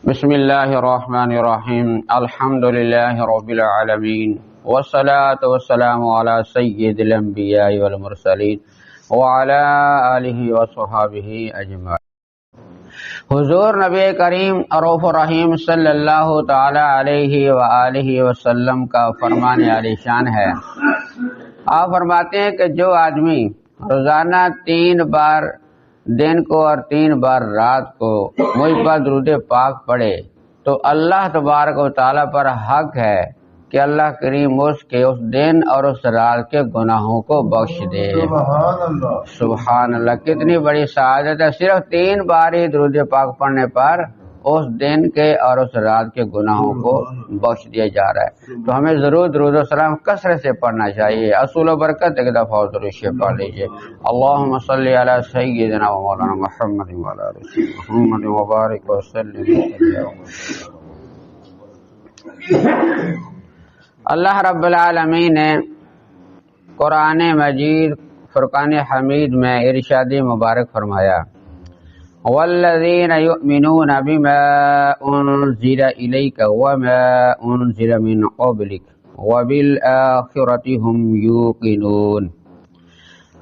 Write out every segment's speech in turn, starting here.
بسم اللہ الرحمن الرحیم الحمد للہ رب العالمین والصلاة والسلام علی سید الانبیاء والمرسلین وعلی آلہ وصحبہ اجمعین۔ حضور نبی کریم رؤوف الرحیم صلی اللہ تعالی علیہ وآلہ وسلم کا فرمان عالی شان ہے۔ آپ فرماتے ہیں کہ جو آدمی روزانہ 3 بار دن کو اور 3 بار رات کو مجھ پر درود پاک پڑھے تو اللہ تبارک و تعالیٰ پر حق ہے کہ اللہ کریم اس کے اس دن اور اس رات کے گناہوں کو بخش دے۔ سبحان اللہ، کتنی بڑی سعادت ہے۔ صرف 3 بار ہی درود پاک پڑھنے پر اس دن کے اور اس رات کے گناہوں کو بخش دیا جا رہا ہے۔ تو ہمیں ضرور درود و سلام کثرت سے پڑھنا چاہیے۔ اصول و برکت ایک دفعہ ضرور سے پڑھ لیجیے۔ اللہم صلی علی سیدنا و مولانا محمد وعلی آلہ محمد وبارک وسلم۔ اللہ رب العالمین نے قرآن مجید فرقان حمید میں ارشاد مبارک فرمایا، والذین یؤمنون بما انزل الیک وما انزل من قبلک وبالآخرۃ هم یوقنون۔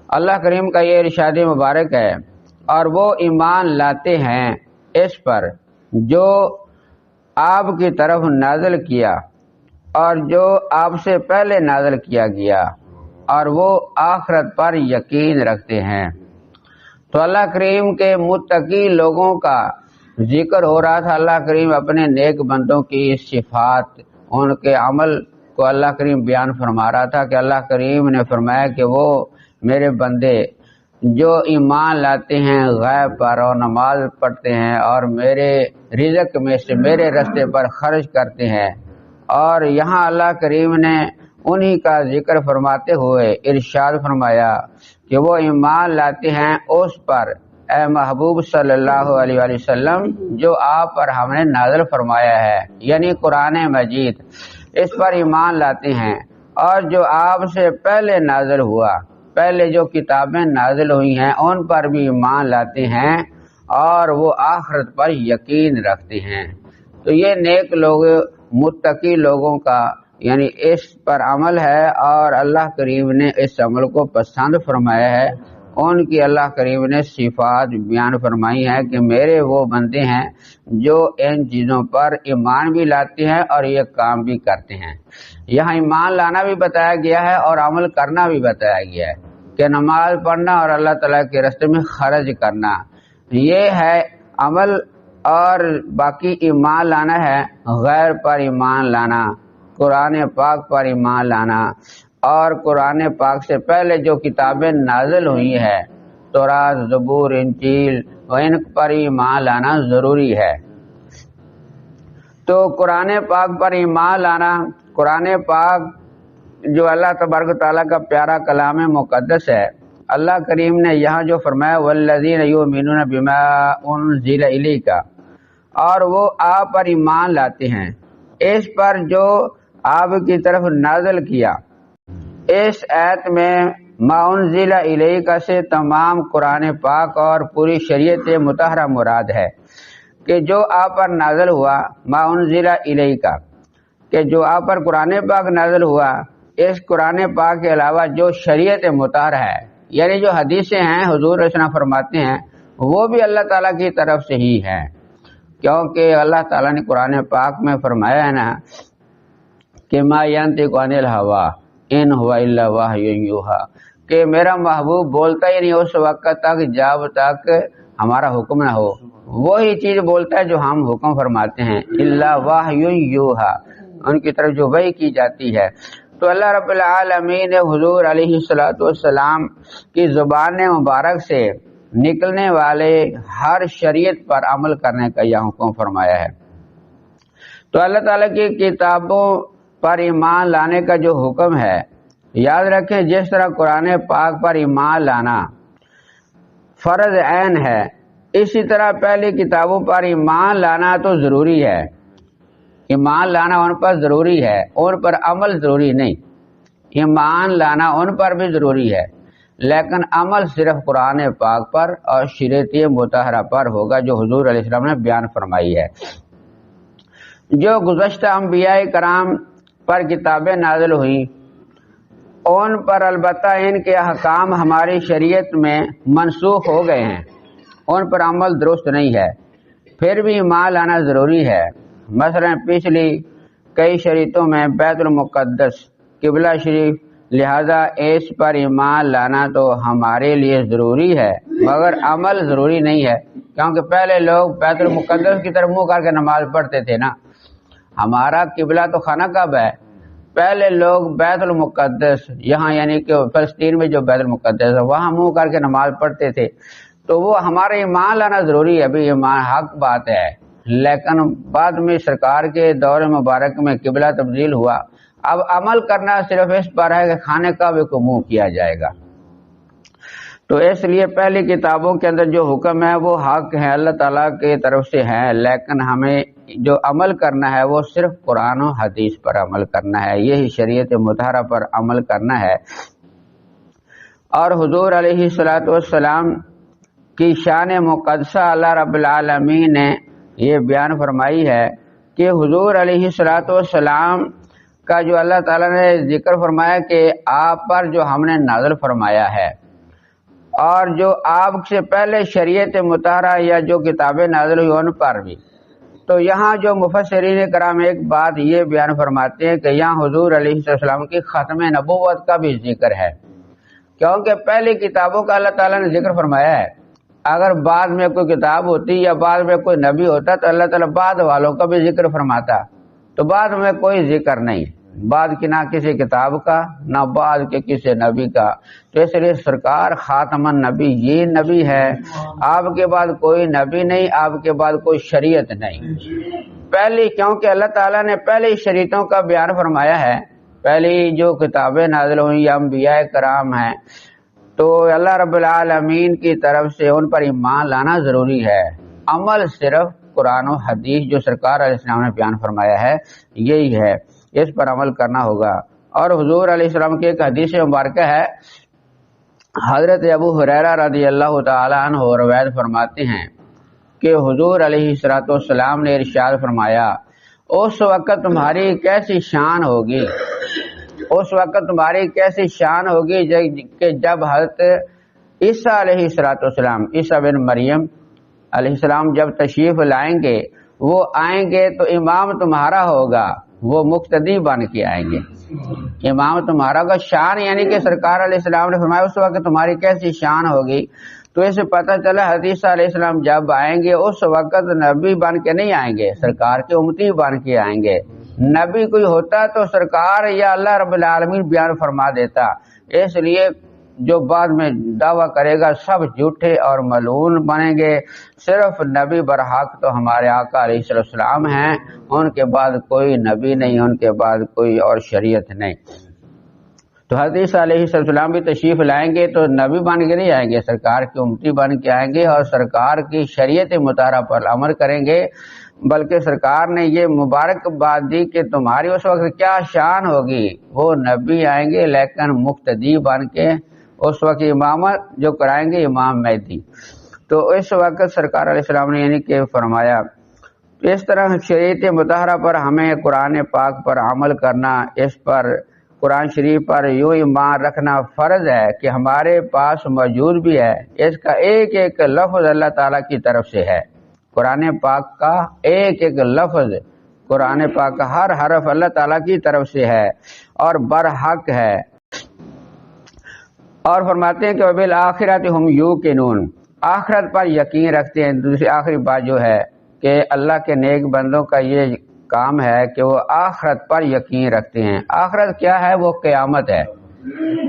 اللہ کریم کا یہ ارشاد مبارک ہے، اور وہ ایمان لاتے ہیں اس پر جو آپ کی طرف نازل کیا اور جو آپ سے پہلے نازل کیا گیا، اور وہ آخرت پر یقین رکھتے ہیں۔ تو اللہ کریم کے متقی لوگوں کا ذکر ہو رہا تھا۔ اللہ کریم اپنے نیک بندوں کی صفات، ان کے عمل کو اللہ کریم بیان فرما رہا تھا کہ اللہ کریم نے فرمایا کہ وہ میرے بندے جو ایمان لاتے ہیں غیب پر اور نماز پڑھتے ہیں اور میرے رزق میں سے میرے رستے پر خرچ کرتے ہیں، اور یہاں اللہ کریم نے انہی کا ذکر فرماتے ہوئے ارشاد فرمایا کہ وہ ایمان لاتے ہیں اس پر اے محبوب صلی اللہ علیہ وآلہ وسلم جو آپ پر ہم نے نازل فرمایا ہے، یعنی قرآن مجید، اس پر ایمان لاتے ہیں، اور جو آپ سے پہلے نازل ہوا، پہلے جو کتابیں نازل ہوئی ہیں ان پر بھی ایمان لاتے ہیں، اور وہ آخرت پر یقین رکھتے ہیں۔ تو یہ نیک لوگ متقی لوگوں کا یعنی اس پر عمل ہے، اور اللہ کریم نے اس عمل کو پسند فرمایا ہے۔ ان کی اللہ کریم نے صفات بیان فرمائی ہے کہ میرے وہ بندے ہیں جو ان چیزوں پر ایمان بھی لاتے ہیں اور یہ کام بھی کرتے ہیں۔ یہاں ایمان لانا بھی بتایا گیا ہے اور عمل کرنا بھی بتایا گیا ہے کہ نماز پڑھنا اور اللہ تعالیٰ کے راستے میں خرچ کرنا یہ ہے عمل، اور باقی ایمان لانا ہے غیر پر ایمان لانا، قرآن پاک پر ایمان لانا، اور قرآن پاک سے پہلے جو کتابیں نازل ہوئی ہے تورات، زبور، انجیل، ان پر ایمان لانا ضروری ہے۔ تو قرآن پاک پر ایمان لانا، قرآن پاک جو اللہ تبارک تعالیٰ کا پیارا کلام مقدس ہے، اللہ کریم نے یہاں جو فرمایا والذین یؤمنون بما انزل الیک، اور وہ آپ پر ایمان لاتے ہیں اس پر جو آپ کی طرف نازل کیا۔ اس آیت میں ما انزل الیک سے تمام قرآن پاک اور پوری شریعت مطہرہ مراد ہے کہ جو آپ پر نازل ہوا، ما انزل الیک کہ جو آپ پر قرآن پاک نازل ہوا، اس قرآن پاک کے علاوہ جو شریعت مطہرہ ہے یعنی جو حدیثیں ہیں حضور رسول اللہ فرماتے ہیں وہ بھی اللہ تعالیٰ کی طرف سے ہی ہیں، کیونکہ اللہ تعالیٰ نے قرآن پاک میں فرمایا ہے نا کہ ما ینطق عن الہوی ان هو الا وحی یوحی، کہ میرا محبوب بولتا ہی نہیں اس وقت تک جب تک ہمارا حکم نہ ہو، وہی چیز بولتا ہے جو ہم حکم فرماتے ہیں، الا وحی یوحی، ان کی طرف جو وحی کی جاتی ہے۔ تو اللہ رب العالمین نے حضور علیہ الصلوۃ والسلام کی زبان مبارک سے نکلنے والے ہر شریعت پر عمل کرنے کا یہ حکم فرمایا ہے۔ تو اللہ تعالیٰ کی کتابوں پر ایمان لانے کا جو حکم ہے، یاد رکھیں جس طرح قرآن پاک پر ایمان لانا فرض عین ہے، اسی طرح پہلی کتابوں پر ایمان لانا تو ضروری ہے۔ ایمان لانا ان پر ضروری ہے، ان پر عمل ضروری نہیں۔ ایمان لانا ان پر بھی ضروری ہے، لیکن عمل صرف قرآن پاک پر اور شریعت مطہرہ پر ہوگا جو حضور علیہ السلام نے بیان فرمائی ہے۔ جو گزشتہ انبیاء کرام پر کتابیں نازل ہوئیں ان پر البتہ ان کے احکام ہماری شریعت میں منسوخ ہو گئے ہیں، ان پر عمل درست نہیں ہے، پھر بھی ایمان لانا ضروری ہے۔ مثلا پچھلی کئی شریعتوں میں بیت المقدس قبلہ شریف، لہذا اس پر ایمان لانا تو ہمارے لیے ضروری ہے مگر عمل ضروری نہیں ہے، کیونکہ پہلے لوگ بیت المقدس کی طرف منہ کر کے نماز پڑھتے تھے نا۔ ہمارا قبلہ تو خانہ کعبہ ہے، پہلے لوگ بیت المقدس یہاں یعنی کہ فلسطین میں جو بیت المقدس ہے وہاں منہ کر کے نماز پڑھتے تھے، تو وہ ہمارا ایمان لانا ضروری ہے، ابھی ایمان حق بات ہے۔ لیکن بعد میں سرکار کے دور مبارک میں قبلہ تبدیل ہوا، اب عمل کرنا صرف اس پر ہے کہ خانہ کعبے کو منہ کیا جائے گا۔ تو اس لیے پہلی کتابوں کے اندر جو حکم ہے وہ حق ہے، اللہ تعالیٰ کی طرف سے ہے، لیکن ہمیں جو عمل کرنا ہے وہ صرف قرآن و حدیث پر عمل کرنا ہے، یہی شریعت مطہرہ پر عمل کرنا ہے۔ اور حضور علیہ الصلوۃ والسلام کی شان مقدسہ اللہ رب العالمین نے یہ بیان فرمائی ہے کہ حضور علیہ الصلوۃ والسلام کا جو اللہ تعالیٰ نے ذکر فرمایا کہ آپ پر جو ہم نے نازل فرمایا ہے، اور جو آپ سے پہلے شریعت مطہرہ یا جو کتابیں نازل ہوئی ان پر بھی۔ تو یہاں جو مفسرین کرام ایک بات یہ بیان فرماتے ہیں کہ یہاں حضور علیہ السلام کی ختم نبوت کا بھی ذکر ہے، کیونکہ پہلی کتابوں کا اللہ تعالیٰ نے ذکر فرمایا ہے۔ اگر بعد میں کوئی کتاب ہوتی یا بعد میں کوئی نبی ہوتا تو اللہ تعالیٰ بعد والوں کا بھی ذکر فرماتا، تو بعد میں کوئی ذکر نہیں، بعد کی نہ کسی کتاب کا نہ بعد کے کسی نبی کا۔ تو اس لیے سرکار خاتم النبی یہ نبی ہے، آپ کے بعد کوئی نبی نہیں، آپ کے بعد کوئی شریعت نہیں پہلی، کیونکہ اللہ تعالیٰ نے پہلی شریعتوں کا بیان فرمایا ہے، پہلی جو کتابیں نازل ہوئی یا انبیاء کرام ہیں، تو اللہ رب العالمین کی طرف سے ان پر ایمان لانا ضروری ہے، عمل صرف قرآن و حدیث جو سرکار علیہ السلام نے بیان فرمایا ہے یہی ہے، اس پر عمل کرنا ہوگا۔ اور حضور علیہ السلام کی ایک حدیث مبارکہ ہے، حضرت ابو ہریرہ رضی اللہ تعالی عنہ روایت فرماتے ہیں کہ حضور علیہ السلام نے ارشاد فرمایا، اس وقت تمہاری کیسی شان ہوگی، اس وقت تمہاری کیسی شان ہوگی کہ جب حضرت عیسیٰ علیہ السلام، عیسیٰ بن مریم علیہ السلام جب تشریف لائیں گے، وہ آئیں گے تو امام تمہارا ہوگا، وہ مقتدی بن کے آئیں گے، امام تمہارا کا شان یعنی کہ سرکار علیہ السلام نے فرمایا اس وقت تمہاری کیسی شان ہوگی۔ تو اسے پتہ چلا حدیث علیہ السلام جب آئیں گے اس وقت نبی بن کے نہیں آئیں گے، سرکار کے امتی بن کے آئیں گے۔ نبی کوئی ہوتا تو سرکار یا اللہ رب العالمین بیان فرما دیتا، اس لیے جو بعد میں دعویٰ کرے گا سب جھوٹے اور ملعون بنیں گے، صرف نبی برحق تو ہمارے آقا علیہ السلام ہیں، ان کے بعد کوئی نبی نہیں، ان کے بعد کوئی اور شریعت نہیں۔ تو حضرت علیہ السلام بھی تشریف لائیں گے تو نبی بن کے نہیں آئیں گے، سرکار کی امتی بن کے آئیں گے اور سرکار کی شریعت مطہرہ پر عمل کریں گے، بلکہ سرکار نے یہ مبارک بات دی کہ تمہاری اس وقت کیا شان ہوگی، وہ نبی آئیں گے لیکن مقتدی بن کے، اس وقت امامت جو کرائیں گے امام مہدی۔ تو اس وقت سرکار علیہ السلام نے یعنی کہ فرمایا، اس طرح شریعت مطہرہ پر ہمیں قرآن پاک پر عمل کرنا، اس پر قرآن شریف پر یوں ایمان رکھنا فرض ہے کہ ہمارے پاس موجود بھی ہے، اس کا ایک ایک لفظ اللہ تعالیٰ کی طرف سے ہے، قرآن پاک کا ایک ایک لفظ، قرآن پاک کا ہر حرف اللہ تعالیٰ کی طرف سے ہے اور برحق ہے۔ اور فرماتے ہیں کہ وبالآخرۃ ہم یوقنون، آخرت پر یقین رکھتے ہیں۔ دوسری آخری بات جو ہے کہ اللہ کے نیک بندوں کا یہ کام ہے کہ وہ آخرت پر یقین رکھتے ہیں۔ آخرت کیا ہے؟ وہ قیامت ہے،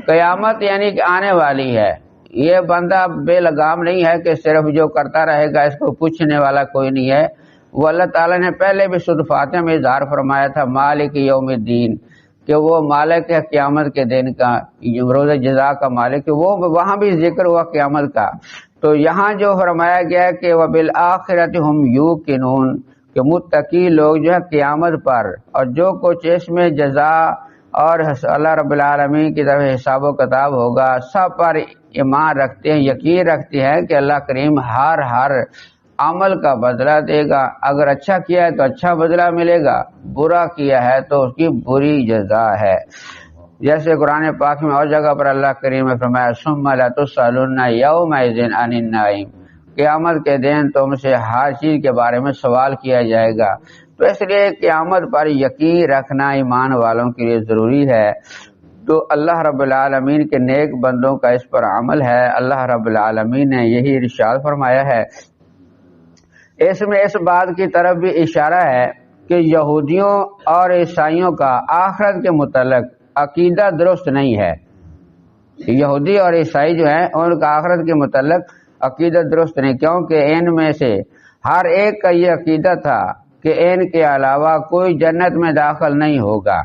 قیامت یعنی کہ آنے والی ہے۔ یہ بندہ بے لگام نہیں ہے کہ صرف جو کرتا رہے گا، اس کو پوچھنے والا کوئی نہیں ہے۔ وہ اللہ تعالیٰ نے پہلے بھی سورۃ فاتحہ میں اظہار فرمایا تھا مالک یوم الدین، کہ وہ مالک ہے قیامت کے دن کا، روز جزا کا مالک، وہ وہاں بھی ذکر ہوا قیامت کا۔ تو یہاں جو فرمایا گیا ہے کہ وبالآخرۃ ہم یوقنون، کہ متقی لوگ جو ہے قیامت پر اور جو کچھ اس میں جزا اور اللہ رب العالمین کی طرف حساب و کتاب ہوگا سب پر ایمان رکھتے ہیں، یقین رکھتے ہیں کہ اللہ کریم ہر عمل کا بدلہ دے گا، اگر اچھا کیا ہے تو اچھا بدلہ ملے گا، برا کیا ہے تو اس کی بری جزا ہے۔ جیسے قرآن پاک میں اور جگہ پر اللہ کریم نے فرمایا ثم لتسألن یومئذ عن النعیم، قیامت کے دن تم سے ہر چیز کے بارے میں سوال کیا جائے گا۔ تو اس لیے قیامت پر یقین رکھنا ایمان والوں کے لیے ضروری ہے۔ تو اللہ رب العالمین کے نیک بندوں کا اس پر عمل ہے۔ اللہ رب العالمین نے یہی ارشاد فرمایا ہے۔ اس میں اس بات کی طرف بھی اشارہ ہے کہ یہودیوں اور عیسائیوں کا آخرت کے متعلق عقیدہ درست نہیں ہے۔ یہودی اور عیسائی جو ہیں ان کا آخرت کے متعلق عقیدہ درست نہیں، کیونکہ ان میں سے ہر ایک کا یہ عقیدہ تھا کہ ان کے علاوہ کوئی جنت میں داخل نہیں ہوگا۔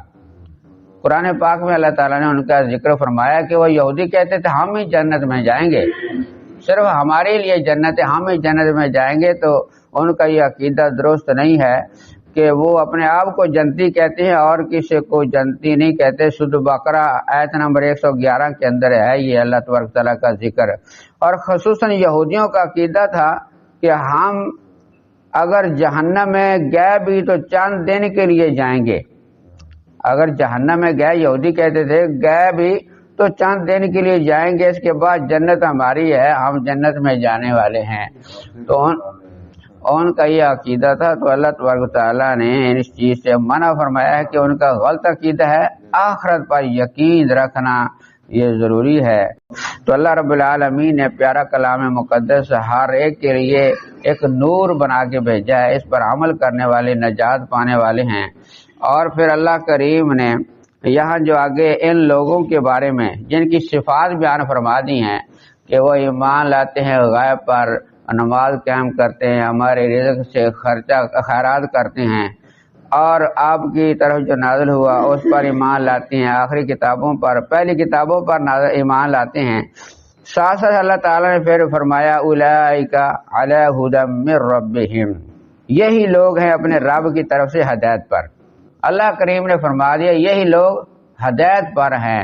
قرآن پاک میں اللہ تعالیٰ نے ان کا ذکر فرمایا کہ وہ یہودی کہتے تھے ہم ہی جنت میں جائیں گے، صرف ہمارے لیے جنت ہے، ہم ہی جنت میں جائیں گے۔ تو ان کا یہ عقیدہ درست نہیں ہے کہ وہ اپنے آپ کو جنتی کہتے ہیں اور کسی کو جنتی نہیں کہتے۔ سورۃ بقرہ آیت نمبر 111 کے اندر ہے یہ اللہ تبارک تعالیٰ کا ذکر۔ اور خصوصاً یہودیوں کا عقیدہ تھا کہ ہم اگر جہنم میں گئے بھی تو چند دن کے لیے جائیں گے۔ اگر جہنم میں گئے، یہودی کہتے تھے گئے بھی تو چند دن کے لیے جائیں گے، اس کے بعد جنت ہماری ہے، ہم جنت میں جانے والے ہیں۔ تو ان کا یہ عقیدہ تھا۔ تو اللہ تبارک تعالیٰ نے اس چیز سے منع فرمایا ہے کہ ان کا غلط عقیدہ ہے۔ آخرت پر یقین رکھنا یہ ضروری ہے۔ تو اللہ رب العالمین نے پیارا کلام مقدس ہر ایک کے لیے ایک نور بنا کے بھیجا ہے، اس پر عمل کرنے والے نجات پانے والے ہیں۔ اور پھر اللہ کریم نے یہاں جو آگے ان لوگوں کے بارے میں جن کی صفات بیان فرما دی ہیں کہ وہ ایمان لاتے ہیں غیب پر، نماز قائم کرتے ہیں، ہمارے رزق سے خرچہ خیرات کرتے ہیں، اور آپ کی طرف جو نازل ہوا اس پر ایمان لاتے ہیں، آخری کتابوں پر، پہلی کتابوں پر ایمان لاتے ہیں۔ ساتھ ساتھ اللہ تعالیٰ نے پھر فرمایا اولئک علی ھدی من ربہم، یہی لوگ ہیں اپنے رب کی طرف سے ہدایت پر۔ اللہ کریم نے فرما دیا یہی لوگ ہدایت پر ہیں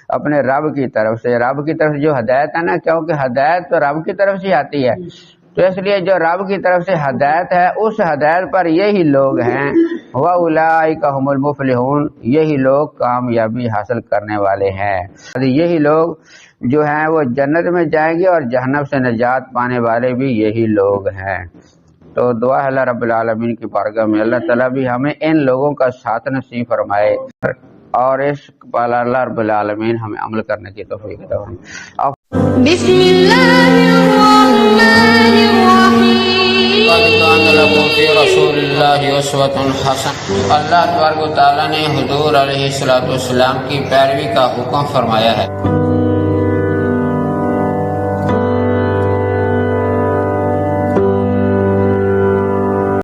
اپنے رب کی طرف سے۔ رب کی طرف جو ہدایت ہے نا، کیونکہ ہدایت تو رب کی طرف سے آتی ہے، تو اس لیے جو رب کی طرف سے ہدایت ہے اس ہدایت پر یہی لوگ ہیں۔ وَأُولَٰئِكَ هُمُ الْمُفْلِحُونَ، یہی لوگ کامیابی حاصل کرنے والے ہیں۔ یہی لوگ جو ہیں وہ جنت میں جائیں گے اور جہنم سے نجات پانے والے بھی یہی لوگ ہیں۔ تو دعا ہے اللہ رب العالمین کی بارگاہ میں اللہ تعالیٰ بھی ہمیں ان لوگوں کا ساتھ نصیب فرمائے اور اس پر اللہ رب العالمین ہمیں عمل کرنے کی توفیق عطا فرمائے۔ بسم اللہ الرحمن الرحیم۔ قد کان لکم فی رسول اللہ اسوۃ حسنہ، اللہ تبارک و تعالیٰ نے حضور علیہ الصلوۃ والسلام کی پیروی کا حکم فرمایا ہے۔